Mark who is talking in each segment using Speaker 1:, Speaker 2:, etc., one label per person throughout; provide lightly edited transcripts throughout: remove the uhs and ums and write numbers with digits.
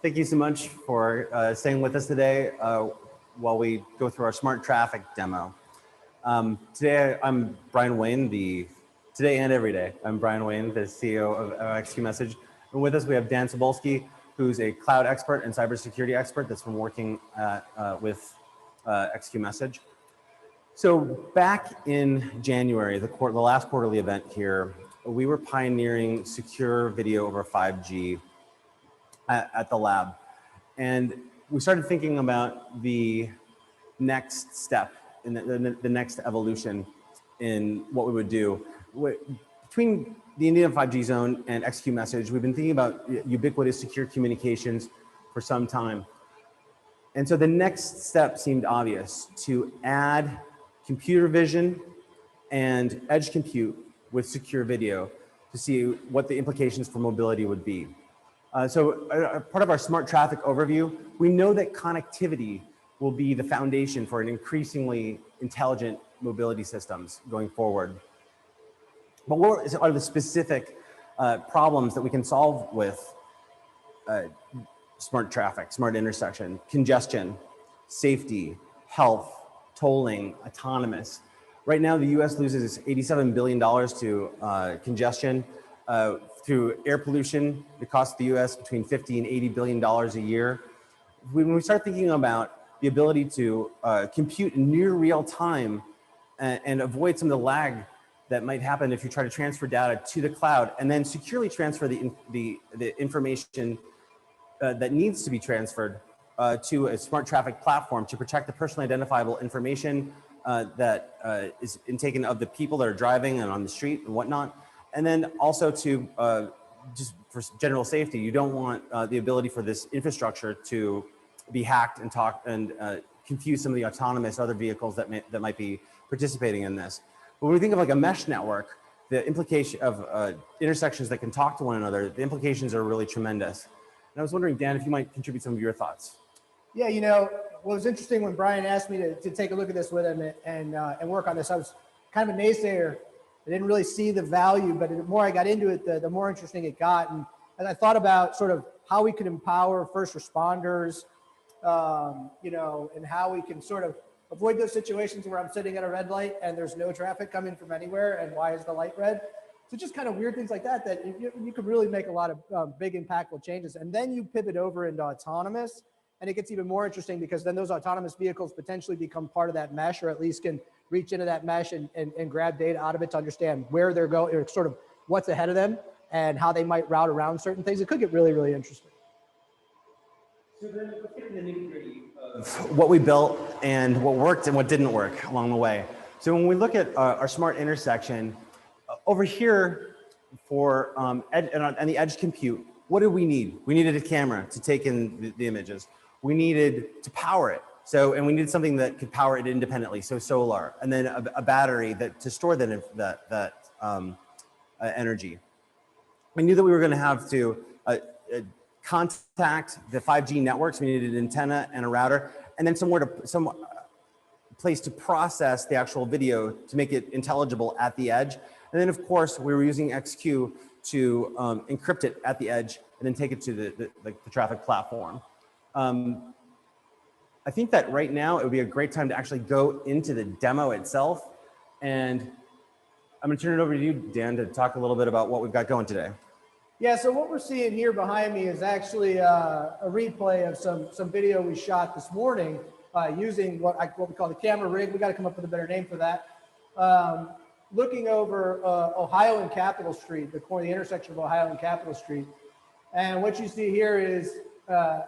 Speaker 1: Thank you so much for staying with us today while we go through our smart traffic demo. Today, I'm Brian Wayne, today and every day, I'm Brian Wayne, the CEO of XQ Message. And with us, we have Dan Sobolski, who's a cloud expert and cybersecurity expert that's been working with XQ Message. So back in January, the last quarterly event here, we were pioneering secure video over 5G at the lab. And we started thinking about the next step, in the next evolution in what we would do. Between the Indian 5G zone and XQ Message, we've been thinking about ubiquitous secure communications for some time. And so the next step seemed obvious, to add computer vision and edge compute with secure video to see what the implications for mobility would be. So part of our smart traffic overview, we know that connectivity will be the foundation for an increasingly intelligent mobility systems going forward. But what are the specific problems that we can solve with smart traffic, smart intersection, congestion, safety, health, tolling, autonomous? Right now, the US loses $87 billion to congestion. Through air pollution, it costs the US between $50 and $80 billion a year. When we start thinking about the ability to compute in near real time and avoid some of the lag that might happen if you try to transfer data to the cloud and then securely transfer the information that needs to be transferred to a smart traffic platform to protect the personally identifiable information that is taken of the people that are driving and on the street and whatnot. And then also to just for general safety, you don't want the ability for this infrastructure to be hacked and confuse some of the autonomous other vehicles that might be participating in this. But when we think of like a mesh network, the implication of intersections that can talk to one another, the implications are really tremendous. And I was wondering, Dan, if you might contribute some of your thoughts.
Speaker 2: Yeah, you know, what was interesting when Brian asked me to take a look at this with him and work on this, I was kind of a naysayer. I didn't really see the value, but the more I got into it, the more interesting it got. And as I thought about sort of how we could empower first responders, you know, and how we can sort of avoid those situations where I'm sitting at a red light and there's no traffic coming from anywhere, and why is the light red? So just kind of weird things like that, that you could really make a lot of big impactful changes. And then you pivot over into autonomous, and it gets even more interesting because then those autonomous vehicles potentially become part of that mesh, or at least can reach into that mesh and grab data out of it to understand where they're going, or sort of what's ahead of them and how they might route around certain things. It could get really, really interesting.
Speaker 1: So then let's get into the nitty-gritty of what we built and what worked and what didn't work along the way. So when we look at our smart intersection, over here for and the edge compute, what did we need? We needed a camera to take in the images. We needed to power it. So, and we needed something that could power it independently, so solar, and then a battery to store that energy. We knew that we were going to have to contact the 5G networks. We needed an antenna and a router, and then some place to process the actual video to make it intelligible at the edge. And then, of course, we were using XQ to encrypt it at the edge and then take it to the traffic platform. I think that right now it would be a great time to actually go into the demo itself. And I'm going to turn it over to you, Dan, to talk a little bit about what we've got going today.
Speaker 2: Yeah, so what we're seeing here behind me is actually a replay of some video we shot this morning using what we call the camera rig. We got to come up with a better name for that. Looking over Ohio and Capitol Street, the intersection of Ohio and Capitol Street. And what you see here is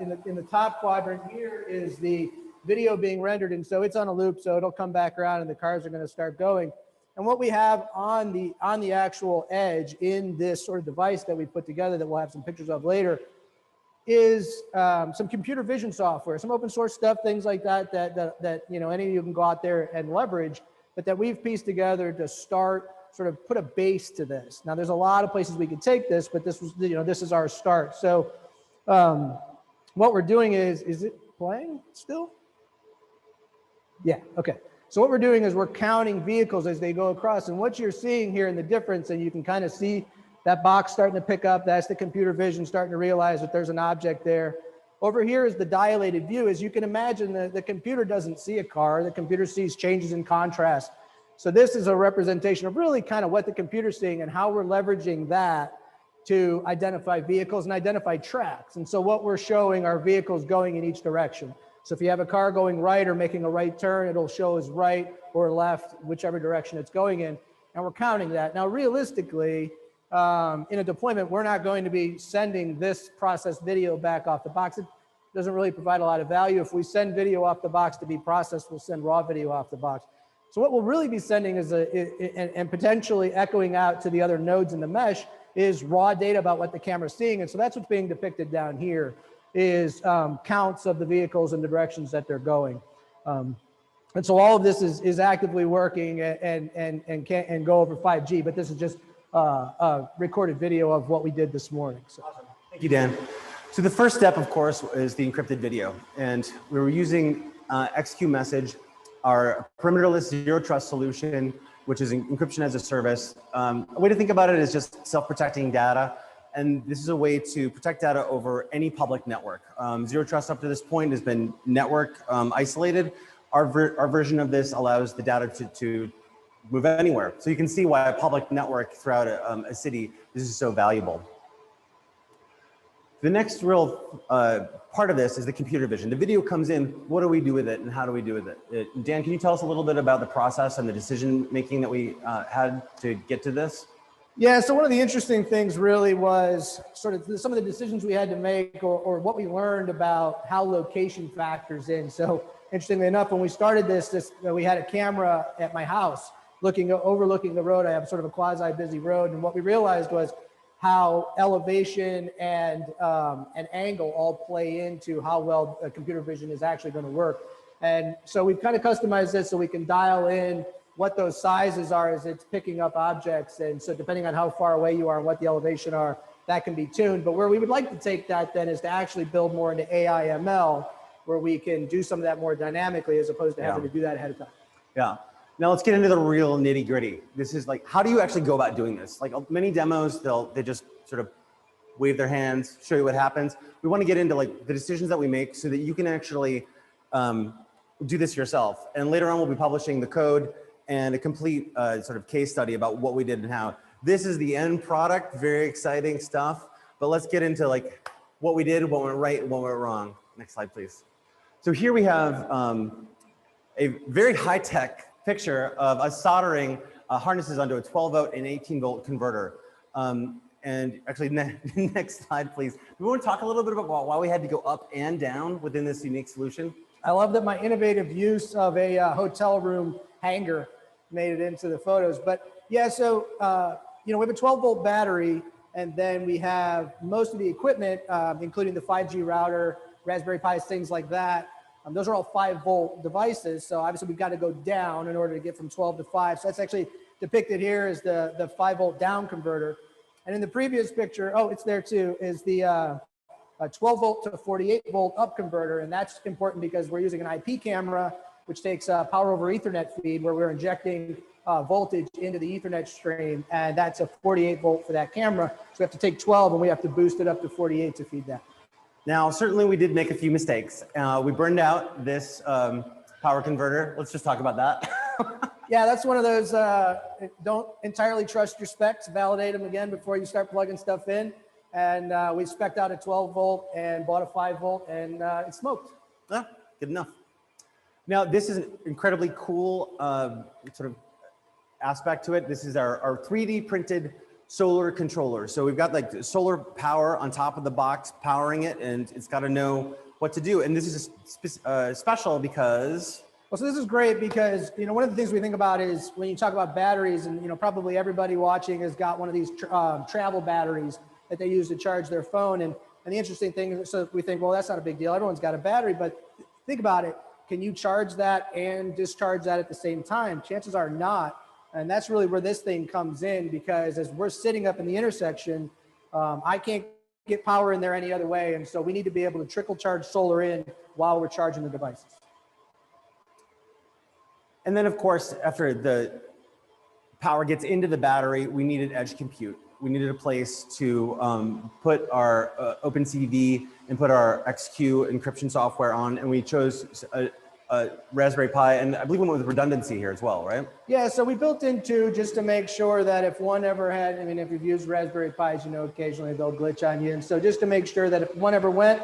Speaker 2: in the top quadrant here is the video being rendered, and so it's on a loop, so it'll come back around and the cars are going to start going. And what we have on the actual edge in this sort of device that we put together that we'll have some pictures of later is some computer vision software, some open source stuff, things like that you know, any of you can go out there and leverage, but that we've pieced together to start sort of put a base to this. Now there's a lot of places we could take this, but this was, you know, this is our start. So what we're doing is it playing still? Yeah, okay. So what we're doing is we're counting vehicles as they go across, and what you're seeing here in the difference, and you can kind of see that box starting to pick up, that's the computer vision starting to realize that there's an object there. Over here is the dilated view. As you can imagine, the computer doesn't see a car. The computer sees changes in contrast. So this is a representation of really kind of what the computer's seeing and how we're leveraging that to identify vehicles and identify tracks. And so what we're showing are vehicles going in each direction. So if you have a car going right or making a right turn, it'll show as right or left, whichever direction it's going in. And we're counting that. Now, realistically, in a deployment, we're not going to be sending this processed video back off the box. It doesn't really provide a lot of value. If we send video off the box to be processed, we'll send raw video off the box. So what we'll really be sending is and potentially echoing out to the other nodes in the mesh is raw data about what the camera's seeing. And so that's what's being depicted down here is counts of the vehicles and the directions that they're going. And so all of this is actively working and can go over 5G, but this is just a recorded video of what we did this morning. So.
Speaker 1: Awesome. Thank you, Dan. So the first step, of course, is the encrypted video. And we were using XQ Message, our perimeterless zero trust solution, which is encryption as a service. A way to think about it is just self-protecting data. And this is a way to protect data over any public network. Zero trust up to this point has been network isolated. Our version of this allows the data to move anywhere. So you can see why a public network throughout a city, this is so valuable. The next real part of this is the computer vision. The video comes in, what do we do with it and how do we do with it? Dan, can you tell us a little bit about the process and the decision making that we had to get to this?
Speaker 2: Yeah, so one of the interesting things really was sort of some of the decisions we had to make or what we learned about how location factors in. So interestingly enough, when we started this we had a camera at my house overlooking the road. I have sort of a quasi-busy road. And what we realized was how elevation and angle all play into how well computer vision is actually going to work. And so we've kind of customized this so we can dial in what those sizes are as it's picking up objects. And so depending on how far away you are and what the elevation are, that can be tuned. But where we would like to take that then is to actually build more into AI ML, where we can do some of that more dynamically as opposed to having to do that ahead of time.
Speaker 1: Yeah. Now let's get into the real nitty gritty. This is like, how do you actually go about doing this? Like many demos, they just sort of wave their hands, show you what happens. We want to get into like the decisions that we make so that you can actually do this yourself. And later on, we'll be publishing the code and a complete sort of case study about what we did and how. This is the end product, very exciting stuff. But let's get into like what we did, what went right, what went wrong. Next slide, please. So here we have a very high-tech picture of us soldering harnesses onto a 12-volt and 18-volt converter. And actually, next slide, please. We want to talk a little bit about why we had to go up and down within this unique solution.
Speaker 2: I love that my innovative use of a hotel room hanger made it into the photos. But yeah, so we have a 12-volt battery, and then we have most of the equipment, including the 5G router, Raspberry Pis, things like that. Those are all 5-volt devices. So obviously we've got to go down in order to get from 12 to 5. So that's actually depicted here as the 5-volt down converter. And in the previous picture, oh, it's there too, is the 12-volt to 48-volt up converter. And that's important because we're using an IP camera, which takes power over Ethernet feed, where we're injecting voltage into the Ethernet stream. And that's a 48-volt for that camera. So we have to take 12 and we have to boost it up to 48 to feed that.
Speaker 1: Now, certainly we did make a few mistakes. We burned out this power converter. Let's just talk about that.
Speaker 2: Yeah, that's one of those, don't entirely trust your specs, validate them again before you start plugging stuff in. And we spec'd out a 12-volt and bought a 5-volt, and it smoked.
Speaker 1: Ah, good enough. Now, this is an incredibly cool sort of aspect to it. This is our 3D printed solar controller. So we've got like solar power on top of the box powering it, and it's got to know what to do. And this is special because...
Speaker 2: Well, so this is great because, one of the things we think about is when you talk about batteries, and, probably everybody watching has got one of these travel batteries that they use to charge their phone. And the interesting thing is, so we think, well, that's not a big deal. Everyone's got a battery, but think about it. Can you charge that and discharge that at the same time? Chances are not. And that's really where this thing comes in, because as we're sitting up in the intersection, I can't get power in there any other way. And so we need to be able to trickle charge solar in while we're charging the devices. And then, of course, after the power gets into the battery, we needed edge compute.
Speaker 1: we needed a place to put our OpenCV and put our XQ encryption software on, and we chose a Raspberry Pi, and I believe we went with redundancy here as well, right?
Speaker 2: Yeah, so we built in two just to make sure that if one ever had, I mean, if you've used Raspberry Pis, you know, occasionally they'll glitch on you. And so just to make sure that if one ever went,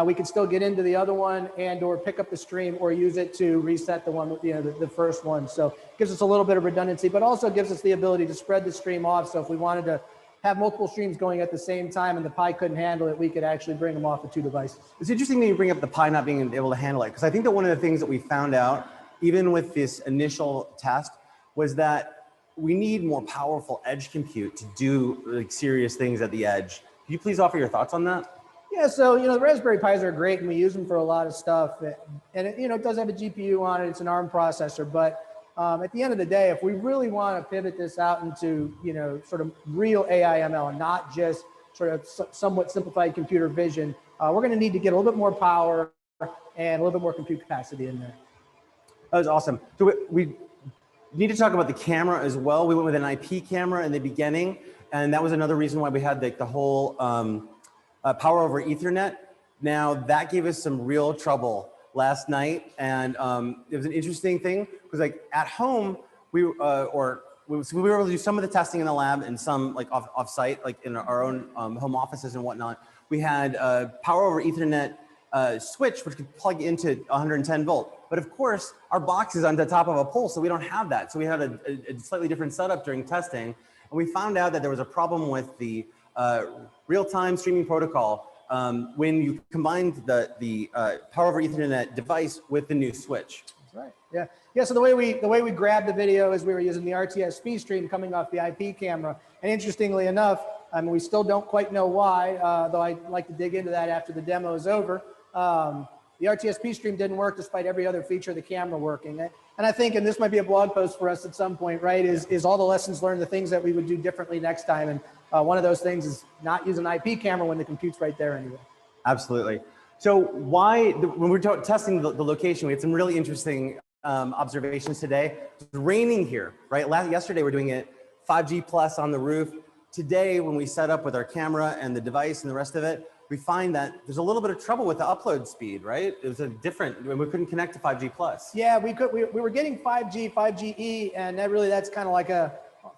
Speaker 2: we could still get into the other one and or pick up the stream or use it to reset the one, you know, the first one. So it gives us a little bit of redundancy, but also gives us the ability to spread the stream off. So if we wanted to have multiple streams going at the same time and the Pi couldn't handle it, we could actually bring them off of two devices.
Speaker 1: It's interesting that you bring up the Pi not being able to handle it, because I think that one of the things that we found out, even with this initial test, was that we need more powerful edge compute to do like serious things at the edge. Can you please offer your thoughts on that?
Speaker 2: Yeah, so, you know, the Raspberry Pis are great and we use them for a lot of stuff. And it, you know, it does have a GPU on it, it's an ARM processor, but at the end of the day, if we really want to pivot this out into, you know, sort of real AI ML and not just sort of somewhat simplified computer vision, we're going to need to get a little bit more power and a little bit more compute capacity in there.
Speaker 1: That was awesome. So we need to talk about the camera as well. We went with an IP camera in the beginning, and that was another reason why we had the whole power over Ethernet. Now that gave us some real trouble last night, and it was an interesting thing because like at home we were able to do some of the testing in the lab and some like off site, like in our own home offices and whatnot. We had power over Ethernet switch which could plug into 110 volt, but of course our box is on the top of a pole, so we don't have that. So we had a slightly different setup during testing, and we found out that there was a problem with the real-time streaming protocol when you combined the power over Ethernet device with the new switch.
Speaker 2: That's right. Yeah. Yeah. So the way we grabbed the video is we were using the RTSP stream coming off the IP camera. And interestingly enough, I mean, we still don't quite know why, though I'd like to dig into that after the demo is over. The RTSP stream didn't work despite every other feature of the camera working. And I think, and this might be a blog post for us at some point, right, is all the lessons learned, the things that we would do differently next time. And one of those things is not use an IP camera when the compute's right there anyway.
Speaker 1: Absolutely. So when we're testing the location, we had some really interesting observations today. It's raining here, right? Yesterday we're doing it 5G plus on the roof. Today, when we set up with our camera and the device and the rest of it, we find that there's a little bit of trouble with the upload speed, right? It was we couldn't connect to 5G plus.
Speaker 2: Yeah, we were getting 5G, 5GE, and that's kind of like a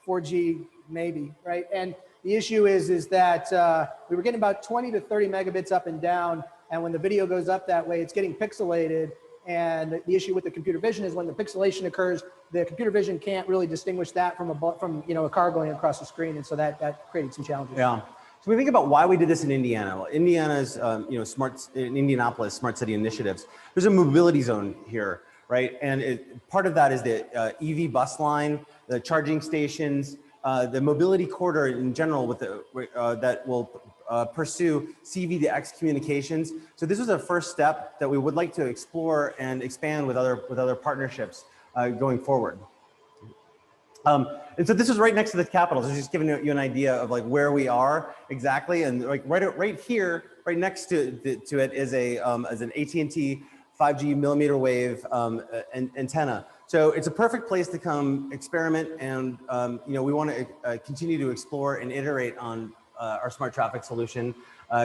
Speaker 2: 4G maybe, right? And the issue is that we were getting about 20 to 30 megabits up and down, and when the video goes up that way, it's getting pixelated. And the issue with the computer vision is when the pixelation occurs, the computer vision can't really distinguish that from a car going across the screen, and so that created some challenges.
Speaker 1: Yeah. So we think about why we did this in Indiana. Well, Indiana's, in Indianapolis, Smart City Initiatives. There's a mobility zone here, right? And part of that is the EV bus line, the charging stations, the mobility corridor in general with that will pursue CV to X communications. So this was a first step that we would like to explore and expand with other partnerships going forward. And so this is right next to the Capitol. So just giving you an idea of like where we are exactly, and like right here, right next to it is an AT&T 5G millimeter wave antenna. So it's a perfect place to come experiment, and we want to continue to explore and iterate on our smart traffic solution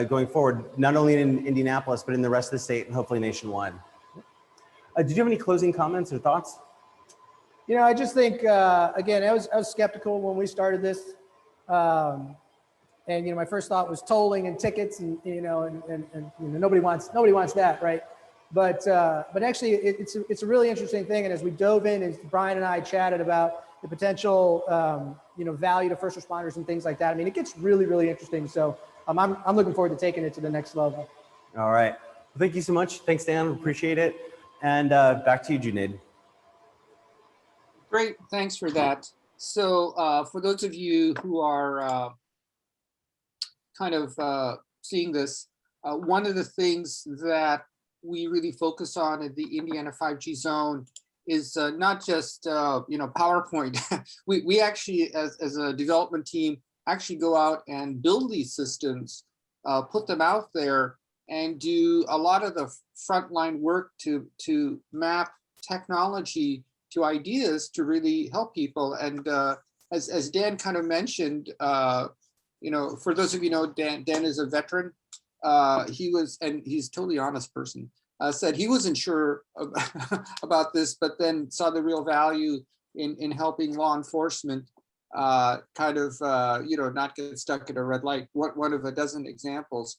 Speaker 1: going forward, not only in Indianapolis but in the rest of the state and hopefully nationwide. Did you have any closing comments or thoughts?
Speaker 2: You know, I just think, again, I was skeptical when we started this. And, my first thought was tolling and tickets and nobody wants that, right? But actually it's a really interesting thing. And as we dove in, as Brian and I chatted about the potential, value to first responders and things like that, I mean, it gets really, really interesting. So I'm looking forward to taking it to the next level.
Speaker 1: All right. Well, thank you so much. Thanks, Dan. Appreciate it. And back to you, Junaid.
Speaker 3: Great, thanks for that. So for those of you who are seeing this, one of the things that we really focus on in the Indiana 5G zone is not just PowerPoint. we actually, as a development team, actually go out and build these systems, put them out there, and do a lot of the frontline work to map technology to ideas to really help people. And as Dan kind of mentioned, for those of you know, Dan is a veteran. He's a totally honest person. Said he wasn't sure about this, but then saw the real value in helping law enforcement not get stuck at a red light. One of a dozen examples.